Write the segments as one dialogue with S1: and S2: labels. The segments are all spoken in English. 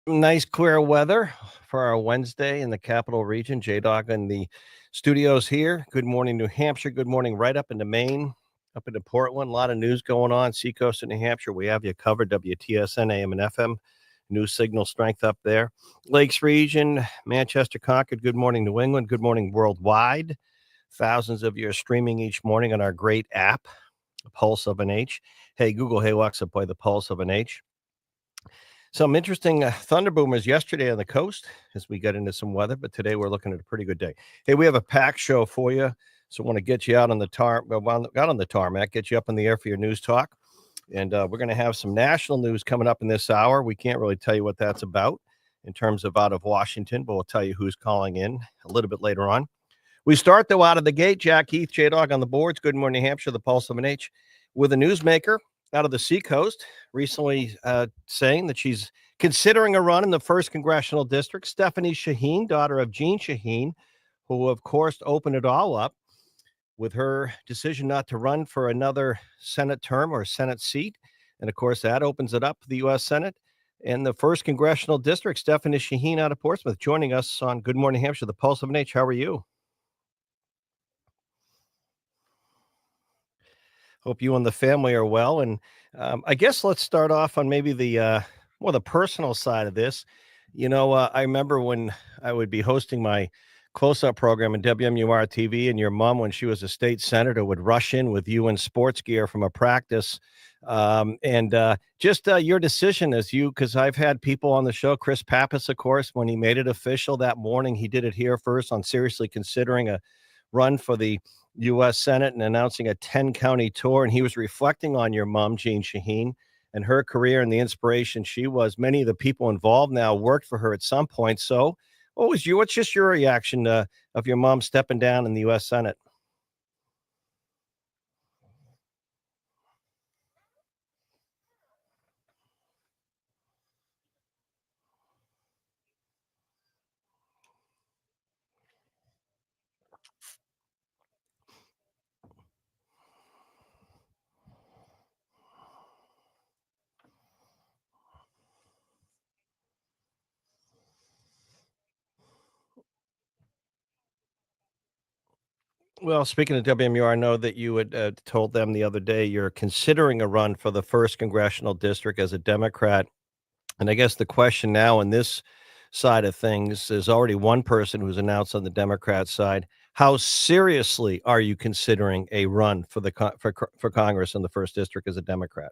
S1: Nice clear weather for our Wednesday in the capital region. J-Dog in the studios here. Good morning, New Hampshire. Good morning, right up into Maine, up into Portland. A lot of news going on. Seacoast in New Hampshire. We have you covered. WTSN, AM and FM. New signal strength up there. Lakes region, Manchester, Concord. Good morning, New England. Good morning, worldwide. Thousands of you are streaming each morning on our great app, Pulse of an H. Hey, Google, hey, Alexa, play the Pulse of an H. Some interesting thunder boomers yesterday on the coast as we got into some weather, but today we're looking at a pretty good day. Hey, we have a packed show for you, so I want to get you out on the tarmac, get you up in the air for your news talk, and we're going to have some national news coming up in this hour. We can't really tell you what that's about in terms of out of Washington, but we'll tell you who's calling in a little bit later on. We start, though, out of the gate. Jack Heath, J-Dog on the boards. Good morning, New Hampshire, the Pulse of an H, with a newsmaker out of the Seacoast recently saying that she's considering a run in the 1st Congressional District. Stephanie Shaheen, daughter of Jean Shaheen, who, of course, opened it all up with her decision not to run for another Senate term or Senate seat. And, of course, that opens it up to the U.S. Senate. And the 1st Congressional District, Stephanie Shaheen out of Portsmouth, joining us on Good Morning, Hampshire, the Pulse of an H. How are you? Hope you and the family are well. And I guess let's start off on maybe the personal side of this. I remember when I would be hosting my close-up program in WMUR TV, and your mom, when she was a state senator, would rush in with you in sports gear from a practice. And just your decision because I've had people on the show, Chris Pappas, of course, when he made it official that morning, he did it here first on seriously considering a run for the U.S. Senate and announcing a 10-county tour. And he was reflecting on your mom, Jean Shaheen, and her career and the inspiration she was. Many of the people involved now worked for her at some point. So what's just your reaction of your mom stepping down in the U.S. Senate? Well, speaking of WMUR, I know that you had told them the other day you're considering a run for the 1st Congressional District as a Democrat. And I guess the question now in this side of things, there's already one person who's announced on the Democrat side. How seriously are you considering a run for for Congress in the 1st District as a Democrat?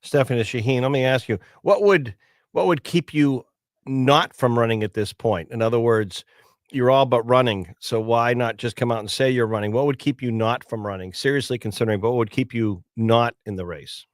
S1: Stephanie Shaheen, let me ask you, what would keep you not from running at this point? In other words, you're all but running, so why not just come out and say you're running? What would keep you not from running? Seriously considering, what would keep you not in the race?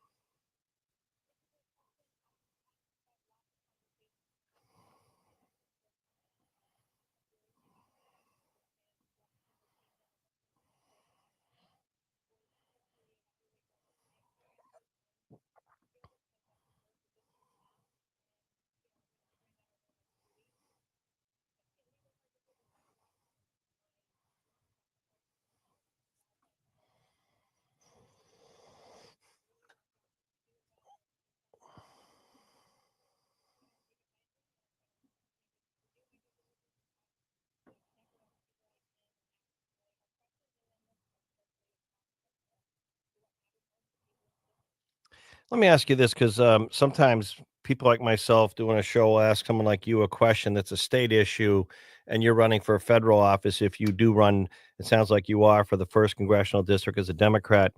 S1: Let me ask you this because sometimes people like myself doing a show will ask someone like you a question that's a state issue, and you're running for a federal office. If you do run, it sounds like you are for the first congressional district as a Democrat.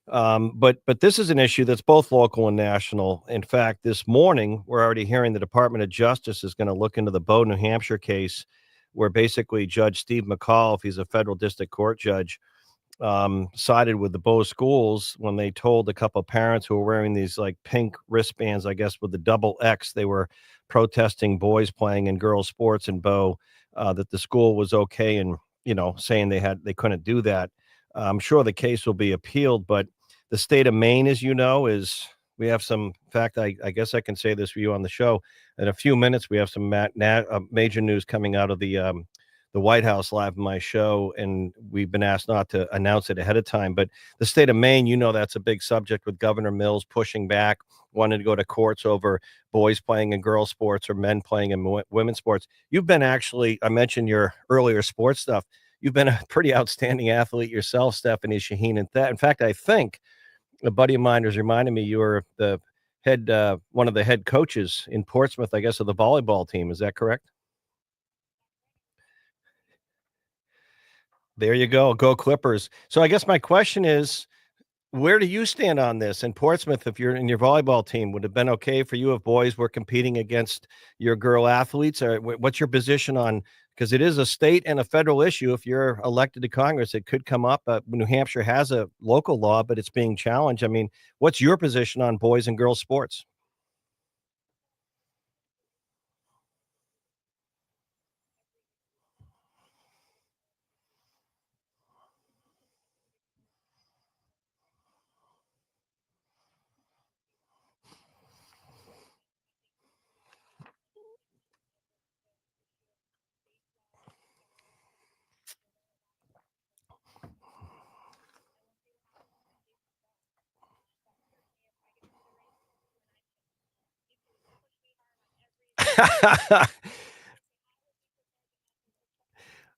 S1: But this is an issue that's both local and national. In fact, this morning we're already hearing the Department of Justice is going to look into the Bow, New Hampshire case, where basically Judge Steve McCall, if he's a federal district court judge, sided with the Bow schools when they told a couple of parents who were wearing these like pink wristbands, I guess with the double X, they were protesting boys playing in girls' sports in Bow, that the school was okay and saying they couldn't do that. I'm sure the case will be appealed, but the state of Maine, as you know, is we have some. In fact, I guess I can say this for you on the show. In a few minutes, we have some major news coming out of the White House live on my show, and we've been asked not to announce it ahead of time. But the state of Maine, that's a big subject with Governor Mills pushing back, wanting to go to courts over boys playing in girls' sports or men playing in women's sports. You've been actually, I mentioned your earlier sports stuff. You've been a pretty outstanding athlete yourself, Stephanie Shaheen. And that, in fact, I think a buddy of mine was reminding me you were the one of the head coaches in Portsmouth, I guess, of the volleyball team. Is that correct? There you go. Go Clippers. So I guess my question is, where do you stand on this in Portsmouth? If you're in your volleyball team, would it have been okay for you if boys were competing against your girl athletes? Or what's your position on? Because it is a state and a federal issue. If you're elected to Congress, it could come up. New Hampshire has a local law, but it's being challenged. I mean, what's your position on boys and girls sports?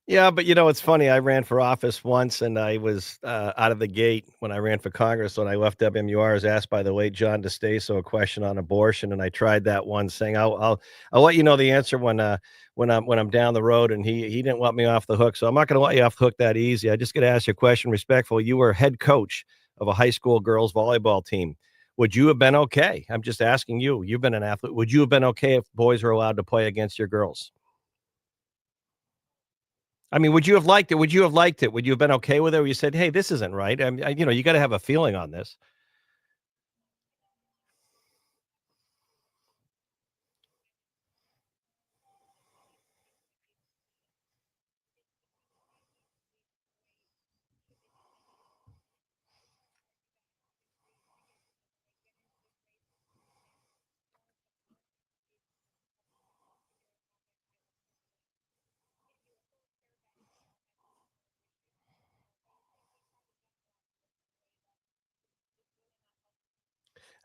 S1: Yeah, but it's funny. I ran for office once, and I was out of the gate when I ran for Congress. When I left WMUR, I was asked by the late John DeStaso a question on abortion, and I tried that one, saying, "I'll let you know the answer when I'm down the road." And he didn't let me off the hook, so I'm not going to let you off the hook that easy. I just got to ask you a question respectfully. You were head coach of a high school girls volleyball team. Would you have been okay? I'm just asking you. You've been an athlete. Would you have been okay if boys were allowed to play against your girls? I mean, would you have liked it? Would you have liked it? Would you have been okay with it? Or you said, "Hey, this isn't right." You got to have a feeling on this.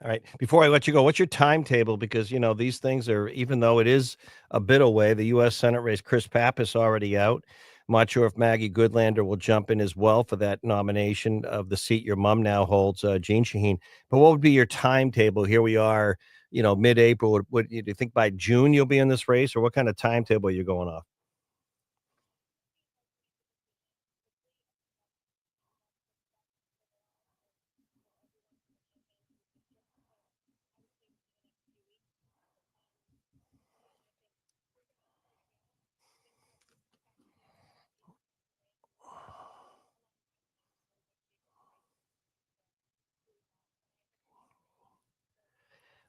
S1: All right. Before I let you go, what's your timetable? Because these things are, even though it is a bit away, the U.S. Senate race, Chris Pappas already out. I'm not sure if Maggie Goodlander will jump in as well for that nomination of the seat your mom now holds, Jean Shaheen. But what would be your timetable? Here we are, mid-April. Do you think by June you'll be in this race, or what kind of timetable are you going off?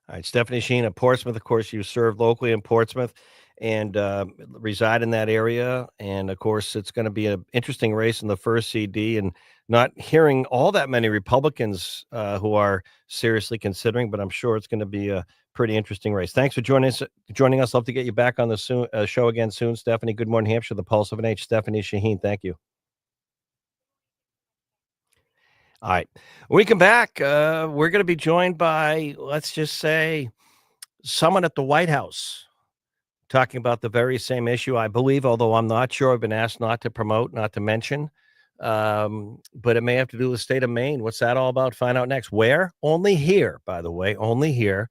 S1: All right, Stephanie Sheen of Portsmouth. Of course, you serve locally in Portsmouth and reside in that area. And of course, it's going to be an interesting race in the first CD. And not hearing all that many Republicans who are seriously considering, but I'm sure it's going to be a pretty interesting race. Thanks for joining us. Joining us, love to get you back on the show again soon, Stephanie. Good morning, Hampshire. The Pulse of an H. Stephanie Shaheen. Thank you. All right, when we come back, we're going to be joined by, let's just say, someone at the White House talking about the very same issue, I believe, although I'm not sure. I've been asked not to promote, not to mention. But it may have to do with the state of Maine. What's that all about? Find out next. Where? Only here, by the way, only here.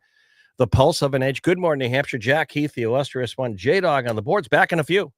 S1: The pulse of an age. Good morning, New Hampshire. Jack Heath, the illustrious one. J-Dog on the boards. Back in a few.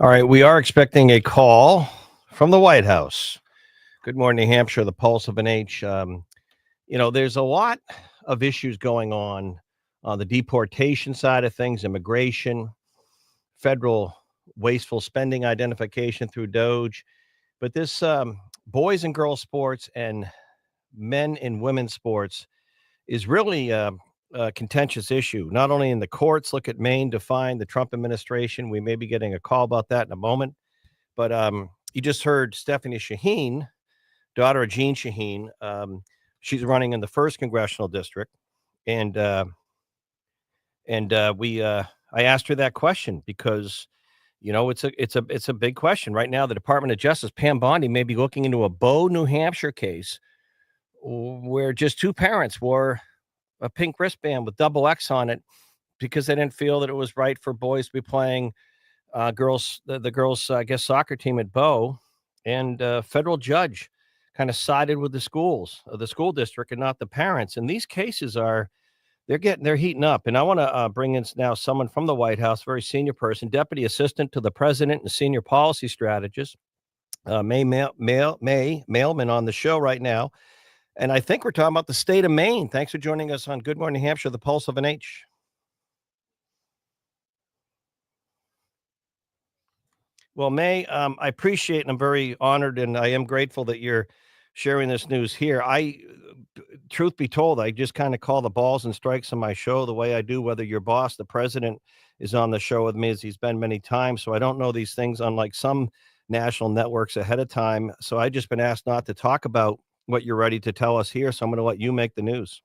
S1: All right, we are expecting a call from the White House. Good morning, New Hampshire, the pulse of an H. There's a lot of issues going on the deportation side of things, immigration, federal wasteful spending identification through Doge. But this boys and girls sports and men and women's sports is really a contentious issue, not only in the courts. Look at Maine defying the Trump administration. We may be getting a call about that in a moment. But you just heard Stephanie Shaheen, daughter of Jean Shaheen. She's running in the first congressional district, and And I asked her that question because it's a big question right now. The Department of Justice, Pam Bondi, may be looking into a Bow, New Hampshire case where just two parents wore a pink wristband with double X on it because they didn't feel that it was right for boys to be playing the girls, I guess, soccer team at Bow, and a federal judge kind of sided with the school district, and not the parents. And these cases they're heating up. And I want to bring in now someone from the White House, very senior person, deputy assistant to the president and senior policy strategist, May Mailman, on the show right now. And I think we're talking about the state of Maine. Thanks for joining us on Good Morning New Hampshire, the pulse of an H. Well, May, I appreciate and I'm very honored and I am grateful that you're sharing this news here. Truth be told, I just kind of call the balls and strikes on my show the way I do, whether your boss, the president, is on the show with me as he's been many times. So I don't know these things, unlike some national networks, ahead of time. So I just been asked not to talk about what you're ready to tell us here. So I'm going to let you make the news.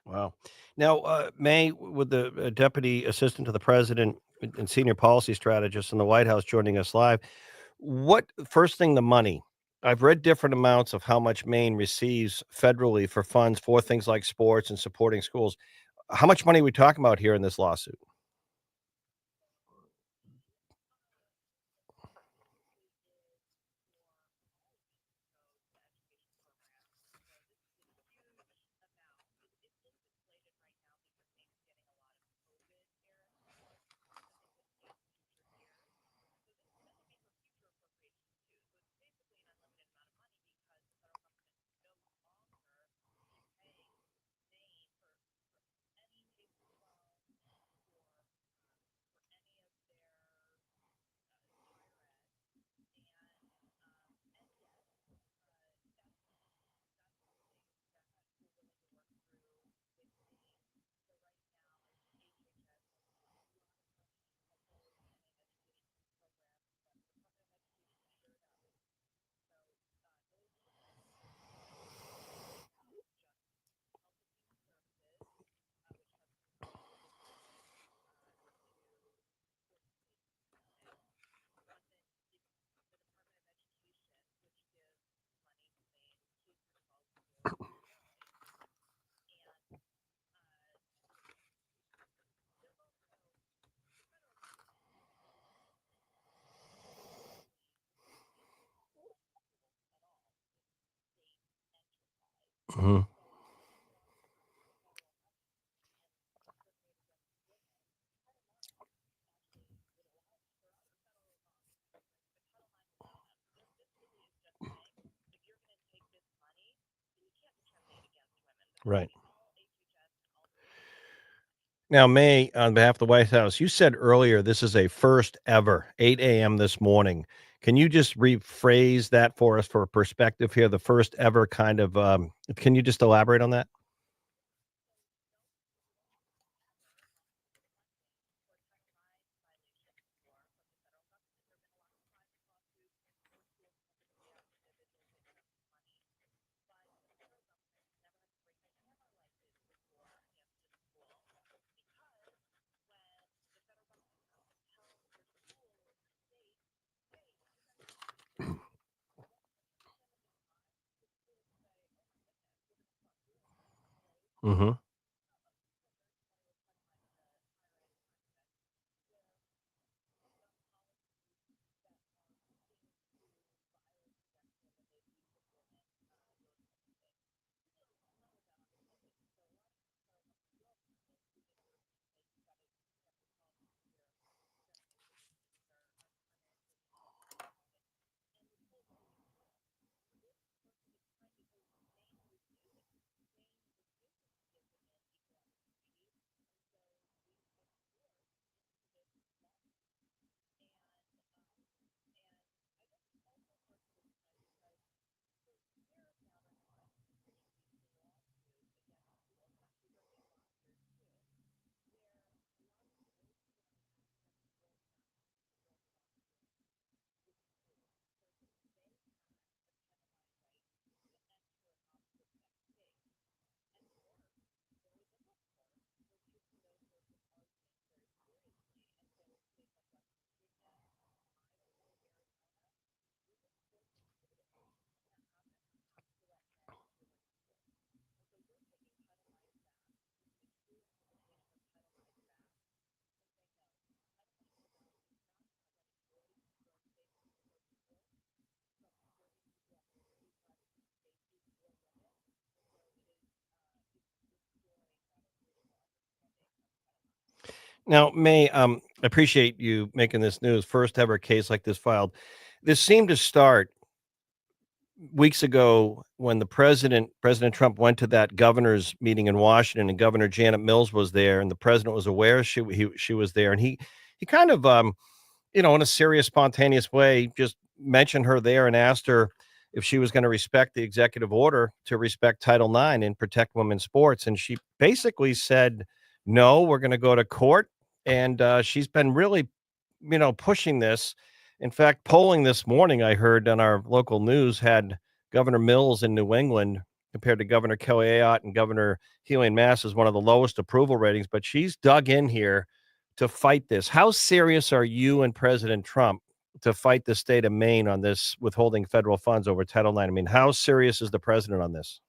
S1: Wow. Now, May, with the deputy assistant to the president and senior policy strategist in the White House joining us live, what first thing, the money? I've read different amounts of how much Maine receives federally for funds for things like sports and supporting schools. How much money are we talking about here in this lawsuit? Mhm. Right. Now, May, on behalf of the White House, you said earlier this is a first ever 8 a.m. this morning. Can you just rephrase that for us for perspective here? The first ever kind of, can you just elaborate on that? Mhm. Now, May, I appreciate you making this news. First ever case like this filed. This seemed to start weeks ago when President Trump went to that governor's meeting in Washington, and Governor Janet Mills was there, and the president was aware she was there, and he kind of in a serious, spontaneous way, just mentioned her there and asked her if she was going to respect the executive order to respect Title IX and protect women's sports. And she basically said, no, we're going to go to court. And she's been really, pushing this. In fact, polling this morning, I heard on our local news, had Governor Mills in New England compared to Governor Kelly Ayotte and Governor Healy in Mass as one of the lowest approval ratings. But she's dug in here to fight this. How serious are you and President Trump to fight the state of Maine on this withholding federal funds over Title IX? I mean, how serious is the president on this?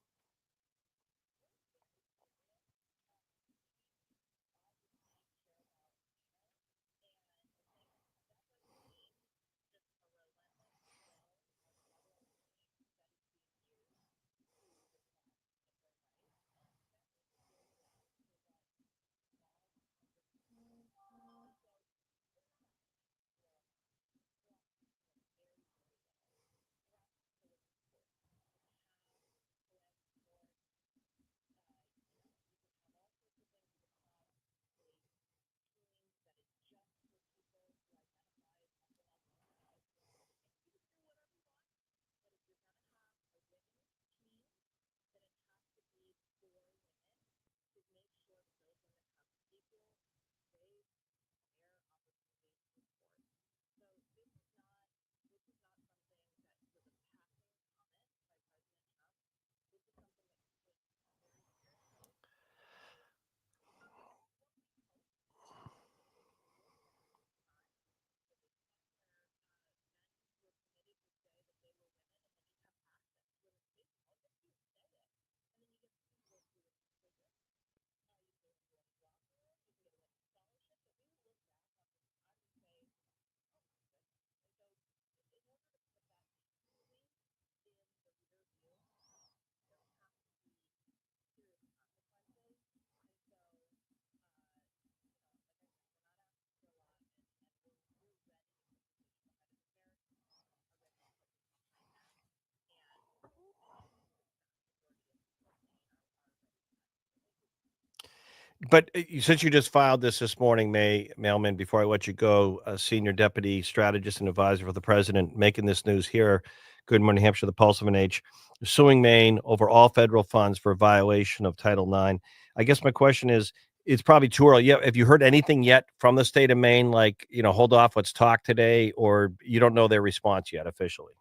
S1: But since you just filed this morning, May Mailman, before I let you go, a senior deputy strategist and advisor for the president, making this news here. Good Morning, Hampshire, the Pulse of an H, suing Maine over all federal funds for violation of Title IX. I guess my question is, it's probably too early. Yeah, have you heard anything yet from the state of Maine? Like, hold off, let's talk today, or you don't know their response yet officially?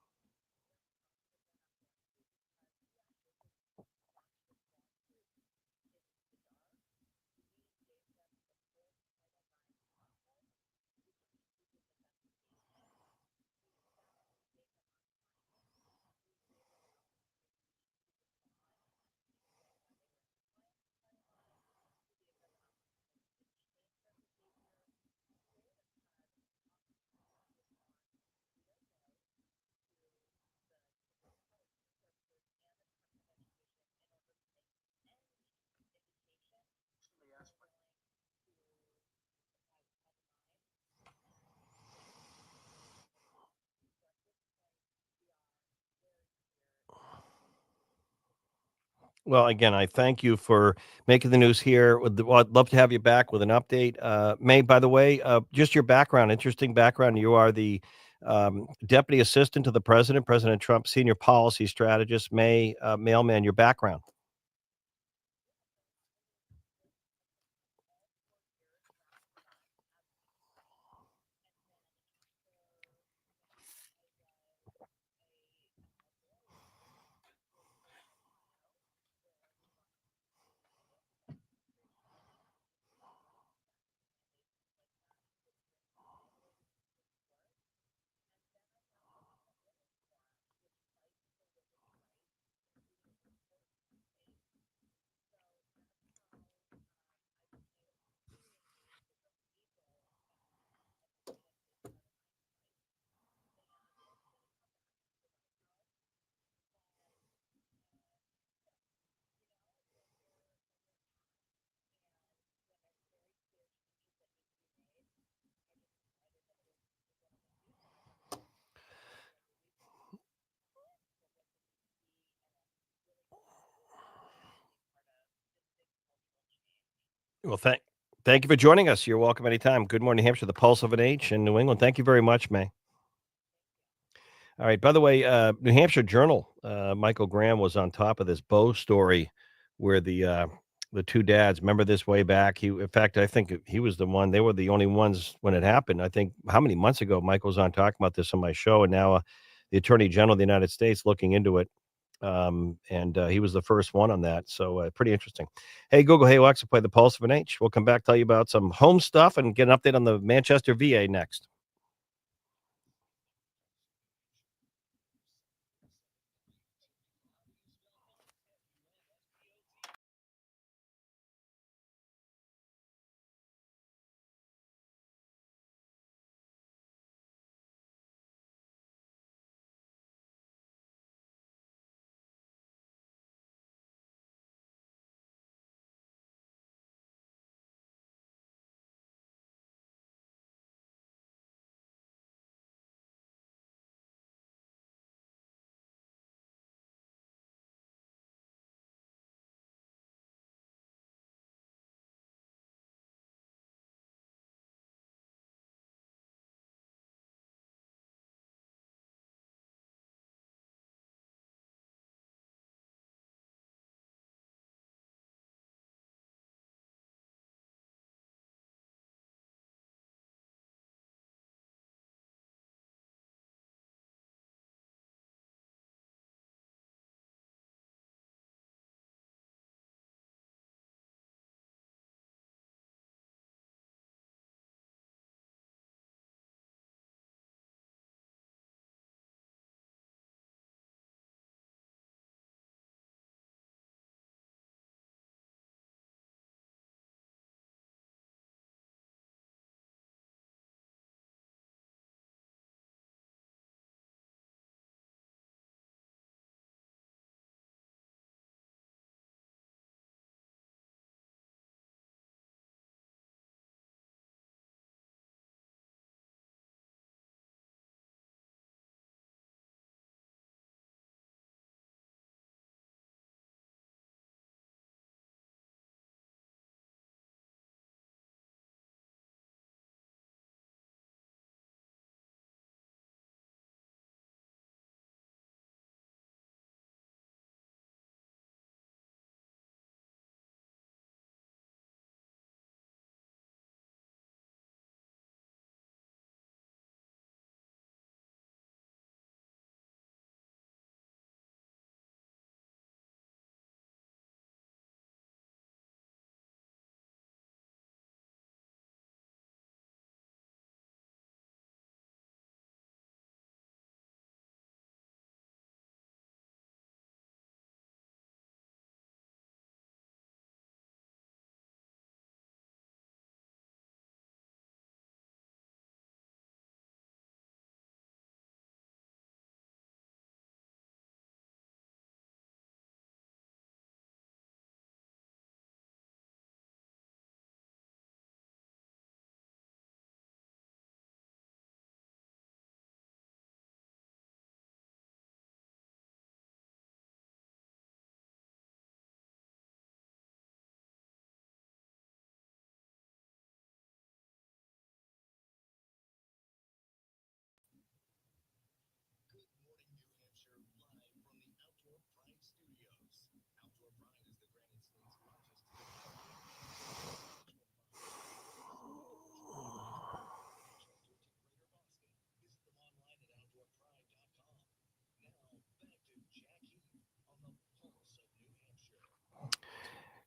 S1: Well, again, I thank you for making the news here. Well, I'd love to have you back with an update. May, by the way, just your background, interesting background. You are the deputy assistant to the president, President Trump, senior policy strategist. May, mailman, your background. Well, thank you for joining us. You're welcome anytime. Good morning, New Hampshire, the pulse of an H in New England. Thank you very much, May. All right. By the way, New Hampshire Journal, Michael Graham was on top of this Bo story where the two dads, remember this way back. In fact, I think he was the one. They were the only ones when it happened. I think how many months ago Michael was on talking about this on my show, and now the Attorney General of the United States looking into it. And he was the first one on that. So pretty interesting. Hey, Google, hey, Alexa, play the Pulse of an H. We'll come back, tell you about some home stuff, and get an update on the Manchester VA next.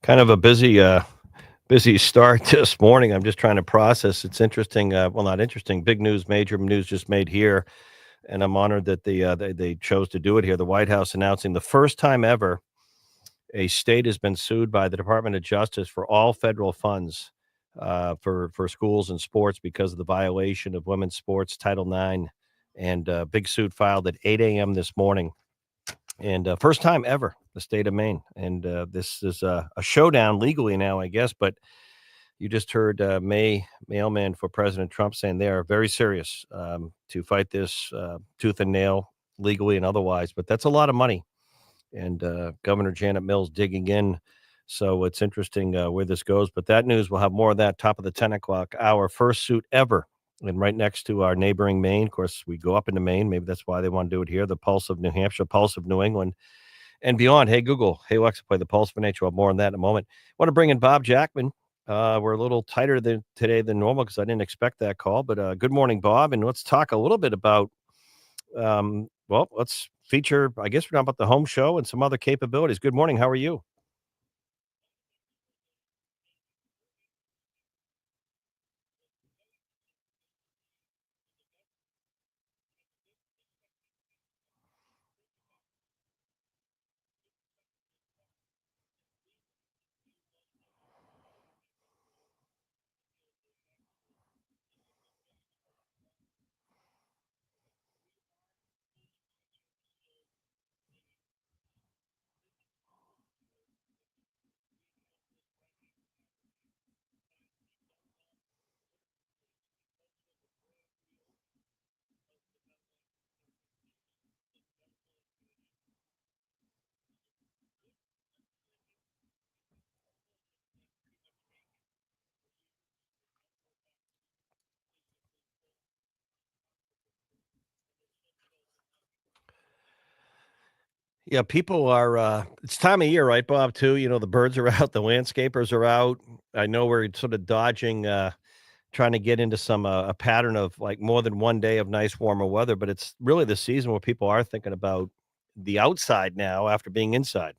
S1: Kind of a busy start this morning. I'm just trying to process. It's interesting. Well, not interesting. Big news, major news just made here, and I'm honored that they chose to do it here. The White House announcing the first time ever a state has been sued by the Department of Justice for all federal funds for schools and sports because of the violation of women's sports Title IX, and big suit filed at 8 a.m. this morning. And first time ever, the state of Maine. And this is a showdown legally now, I guess. But you just heard mailman for President Trump saying they are very serious to fight this tooth and nail, legally and otherwise. But that's a lot of money. And Governor Janet Mills digging in. So it's interesting where this goes. But that news, we'll have more of that top of the 10 o'clock hour. First suit ever. And right next to our neighboring Maine. Of course, we go up into Maine. Maybe that's why they want to do it here. The pulse of New Hampshire, pulse of New England and beyond. Hey, Google. Hey, Alexa, play the Pulse of Nature. We'll have more on that in a moment. Want to bring in Bob Jackman. We're a little tighter today than normal because I didn't expect that call. But good morning, Bob. And let's talk a little bit about, let's feature, I guess we're talking about the home show and some other capabilities. Good morning. How are you? Yeah, people are, it's time of year, right, Bob, too? You know, the birds are out, the landscapers are out. I know we're sort of dodging, trying to get into a pattern of like more than one day of nice warmer weather, but it's really the season where people are thinking about the outside now after being inside.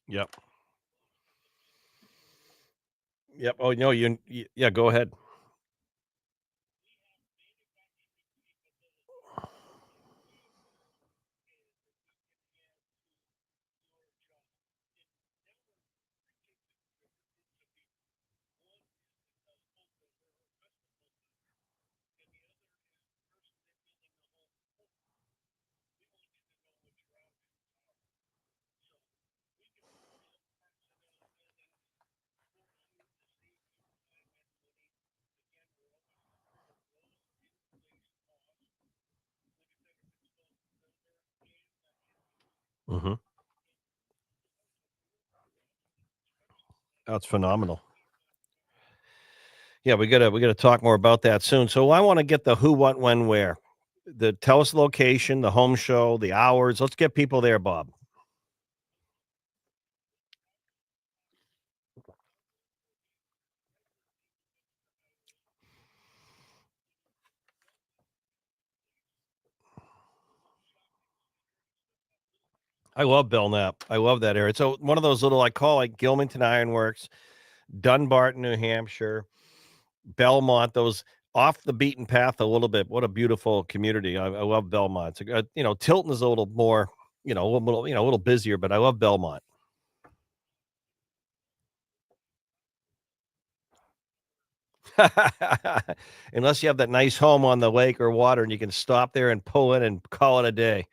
S1: Yep. Yep. Oh, no, yeah, go ahead. Hmm. That's phenomenal. Yeah, we gotta talk more about that soon. So I want to get the who, what, when, where. Tell us the location, the home show, the hours. Let's get people there, Bob. I love Belknap. I love that area. So one of those little I call like Gilmanton Ironworks, Dunbarton, New Hampshire, Belmont, those off the beaten path a little bit. What a beautiful community. I love Belmont. Tilton is a little more, a little busier, but I love Belmont. Unless you have that nice home on the lake or water and you can stop there and pull in and call it a day.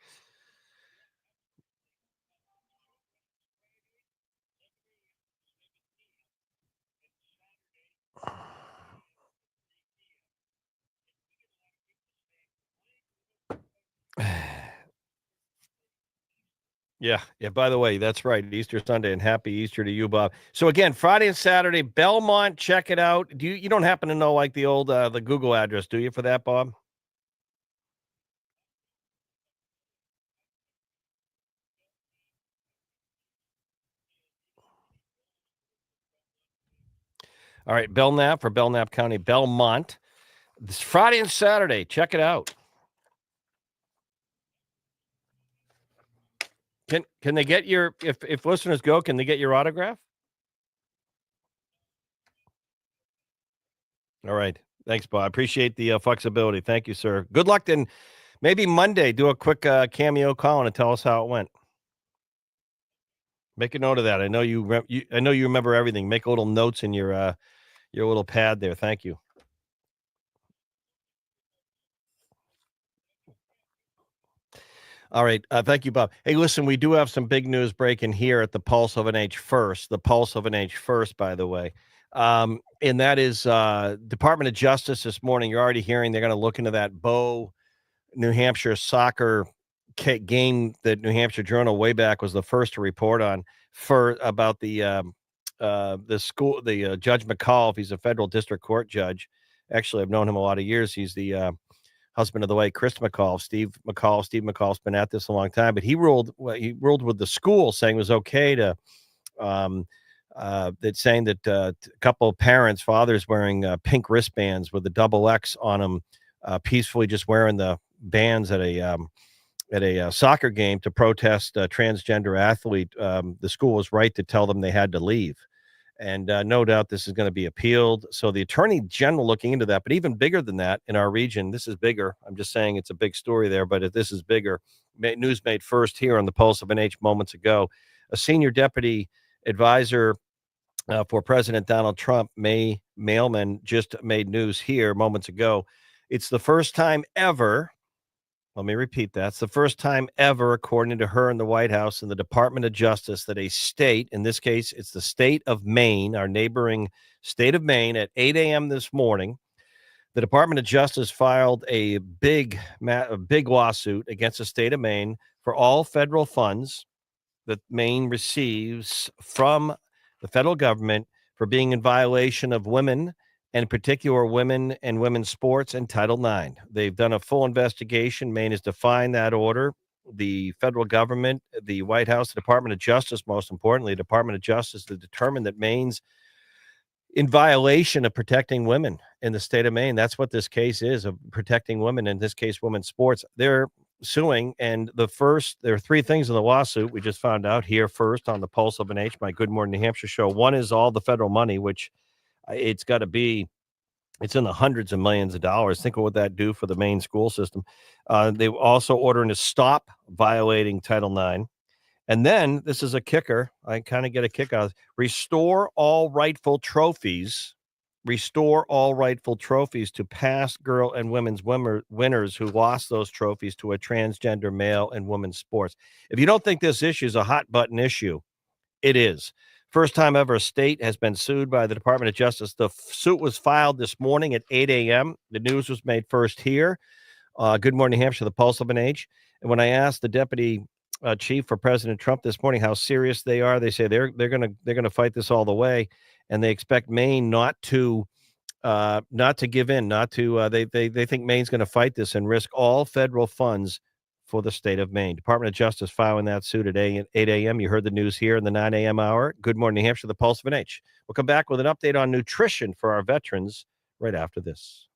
S1: Yeah, yeah. By the way, that's right. Easter Sunday, and happy Easter to you, Bob. So again, Friday and Saturday, Belmont. Check it out. You don't happen to know like the old the Google address, do you, for that, Bob? All right, Belknap for Belknap County, Belmont. This Friday and Saturday. Check it out. Can they get your if listeners go? Can they get your autograph? All right. Thanks, Bob. I appreciate the flexibility. Thank you, sir. Good luck. And maybe Monday, do a quick cameo call and tell us how it went. Make a note of that. I know you remember everything. Make little notes in your little pad there. Thank you. All right. Thank you, Bob. Hey, listen, we do have some big news breaking here at the Pulse of an H first. The Pulse of an H first, by the way. And that is Department of Justice this morning. You're already hearing they're going to look into that Bow New Hampshire soccer game that New Hampshire Journal way back was the first to report on for about the school, Judge McCall. He's a federal district court judge. Actually, I've known him a lot of years. He's the husband of the way Chris McCall, Steve McCall. Steve McCall's been at this a long time, but he ruled. Well, he ruled with the school, saying it was okay to um, that saying that a couple of parents, fathers wearing pink wristbands with a double X on them, peacefully just wearing the bands at a soccer game to protest a transgender athlete. The school was right to tell them they had to leave. And no doubt this is going to be appealed. So the attorney general looking into that, but even bigger than that in our region, this is bigger. I'm just saying it's a big story there, but if this is bigger. News made first here on the Pulse of an H moments ago. A senior deputy advisor for President Donald Trump, May Mailman, just made news here moments ago. It's the first time ever. Let me repeat that. It's the first time ever, according to her in the White House and the Department of Justice, that a state, in this case, it's the state of Maine, our neighboring state of Maine, at 8 a.m. this morning, the Department of Justice filed a big lawsuit against the state of Maine for all federal funds that Maine receives from the federal government for being in violation of women, and in particular women and women's sports and Title IX. They've done a full investigation. Maine has defined that order. The federal government, the White House, the Department of Justice, most importantly, the Department of Justice, to determine that Maine's in violation of protecting women in the state of Maine. That's what this case is, of protecting women, in this case, women's sports. They're suing. And there are three things in the lawsuit. We just found out here first on the Pulse of an H, my Good Morning New Hampshire show. One is all the federal money, which it's got to be, it's in the hundreds of millions of dollars. Think of what that do for the Maine school system. They also ordering to stop violating Title IX. And then this is a kicker. I kind of get a kick out of restore all rightful trophies to past girl and women's winners who lost those trophies to a transgender male and women's sports. If you don't think this issue is a hot button issue, it is. First time ever a state has been sued by the Department of Justice. The suit was filed this morning at 8 a.m. The news was made first here. Good Morning, New Hampshire, the Pulse of an Age. And when I asked the deputy chief for President Trump this morning how serious they are, they say they're gonna fight this all the way, and they expect Maine not to give in, not to they think Maine's going to fight this and risk all federal funds for the state of Maine. Department of Justice filing that suit at 8 a.m. You heard the news here in the 9 a.m. hour. Good Morning, New Hampshire, the Pulse of an H. We'll come back with an update on nutrition for our veterans right after this.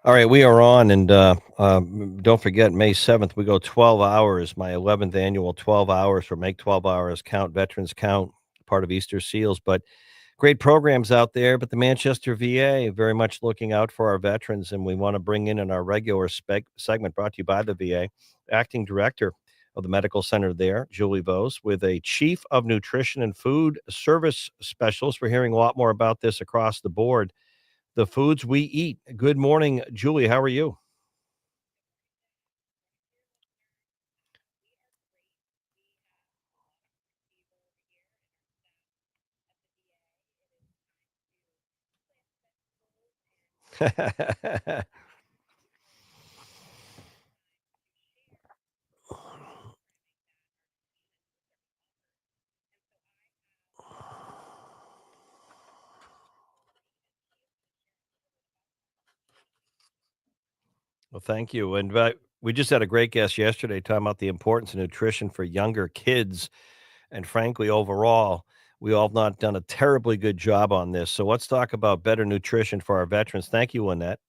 S1: All right, we are on, and don't forget, May 7th, we go 12 hours, my 11th annual 12 hours for Make 12 Hours Count, Veterans Count, part of Easter Seals. But great programs out there. But the Manchester VA, very much looking out for our veterans, and we want to bring in our regular segment brought to you by the VA, acting director of the medical center there, Julie Vose, with a chief of nutrition and food service specialist. We're hearing a lot more about this across the board, the foods we eat. Good morning, Julie. How are you? Well, thank you. And we just had a great guest yesterday talking about the importance of nutrition for younger kids. And frankly, overall, we all have not done a terribly good job on this. So let's talk about better nutrition for our veterans. Thank you, Lynette.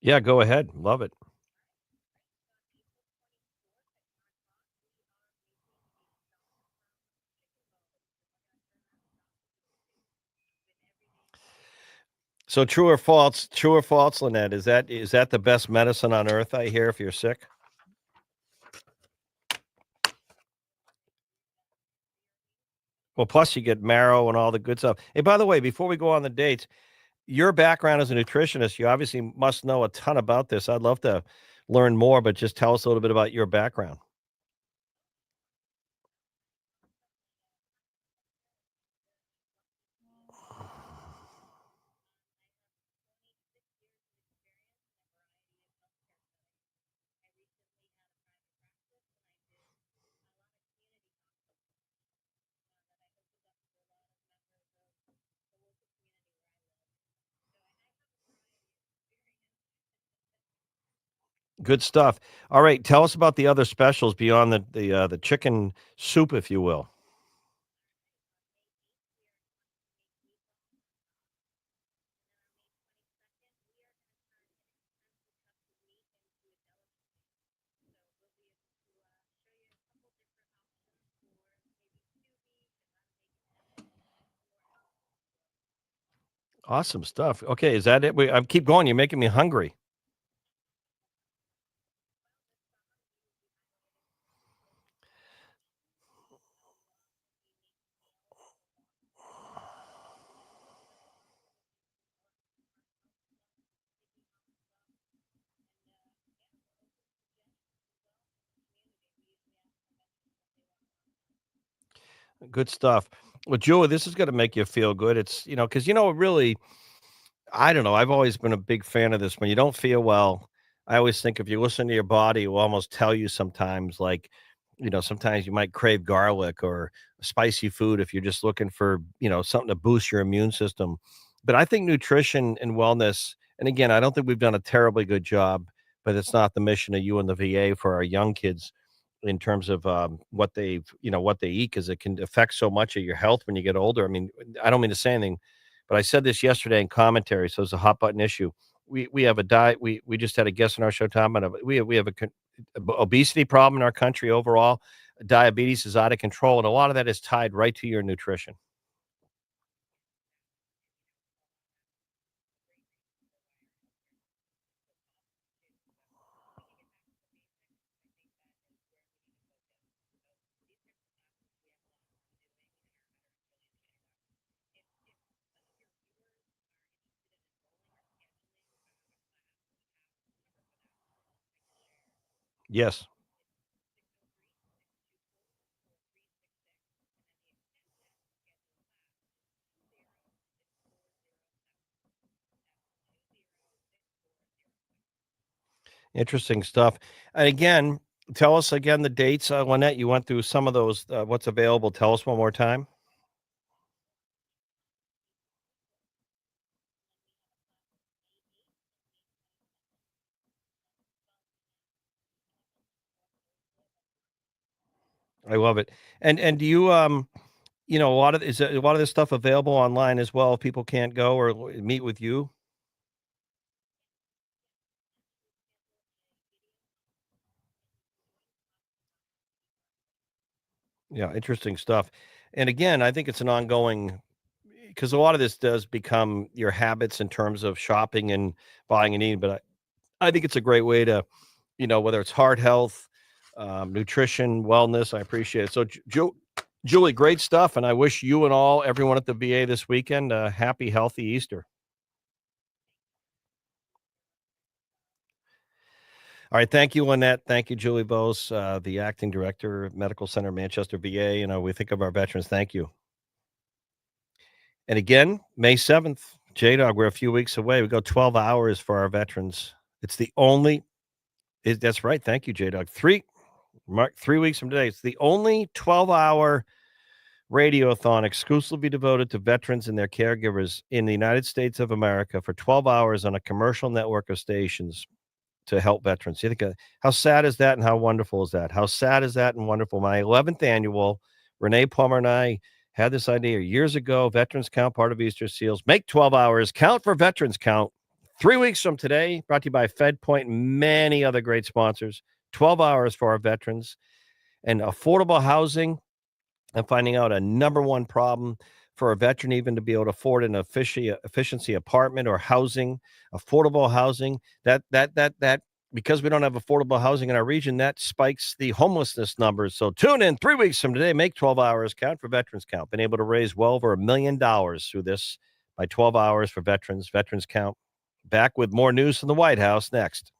S1: Yeah, go ahead. Love it. So true or false, Lynette, is that the best medicine on earth, I hear, if you're sick? Well, plus you get marrow and all the good stuff. Hey, by the way, before we go on the dates, your background as a nutritionist, you obviously must know a ton about this. I'd love to learn more, but just tell us a little bit about your background. Good stuff. All right, tell us about the other specials beyond the chicken soup, if you will. Awesome stuff. Okay, is that it? I keep going. You're making me hungry. Good stuff. Well, Julie, this is going to make you feel good. It's because really, I don't know. I've always been a big fan of this. When you don't feel well, I always think if you listen to your body, it will almost tell you sometimes, like, sometimes you might crave garlic or spicy food if you're just looking for, something to boost your immune system. But I think nutrition and wellness, and again, I don't think we've done a terribly good job, but it's not the mission of you and the VA for our young kids in terms of what they eat, because it can affect so much of your health when you get older. I mean, I don't mean to say anything, but I said this yesterday in commentary, so it's a hot button issue. We have a diet. We just had a guest on our show talking about it. We have obesity problem in our country overall. Diabetes is out of control, and a lot of that is tied right to your nutrition. Yes. Interesting stuff. And again, tell us again the dates, Lynette. You went through some of those, what's available. Tell us one more time. I love it. And do you, a lot of is a lot of this stuff available online as well if people can't go or meet with you? Yeah, interesting stuff. And again, I think it's an ongoing because a lot of this does become your habits in terms of shopping and buying and eating. But I think it's a great way to, whether it's heart health, nutrition, wellness. I appreciate it. So, Julie, great stuff. And I wish you and everyone at the VA this weekend a happy, healthy Easter. All right. Thank you, Lynette. Thank you, Julie Bose, the acting director of Medical Center Manchester VA. We think of our veterans. Thank you. And again, May 7th, JDog, we're a few weeks away. We go 12 hours for our veterans. It's the only, that's right. Thank you, JDog. Mark, 3 weeks from today. It's the only 12-hour radiothon exclusively devoted to veterans and their caregivers in the United States of America for 12 hours on a commercial network of stations to help veterans. You think, how sad is that and how wonderful is that? How sad is that and wonderful? My 11th annual, Renee Plummer and I had this idea years ago. Veterans Count, part of Easter Seals. Make 12 hours. Count for Veterans Count. 3 weeks from today, brought to you by FedPoint and many other great sponsors. 12 hours for our veterans and affordable housing. I'm finding out a number one problem for a veteran even to be able to afford an efficiency apartment or housing, affordable housing. That because we don't have affordable housing in our region, that spikes the homelessness numbers. So tune in 3 weeks from today. Make 12 hours count for Veterans Count. Been able to raise well over $1 million through this by 12 hours for veterans. Veterans Count. Back with more news from the White House next.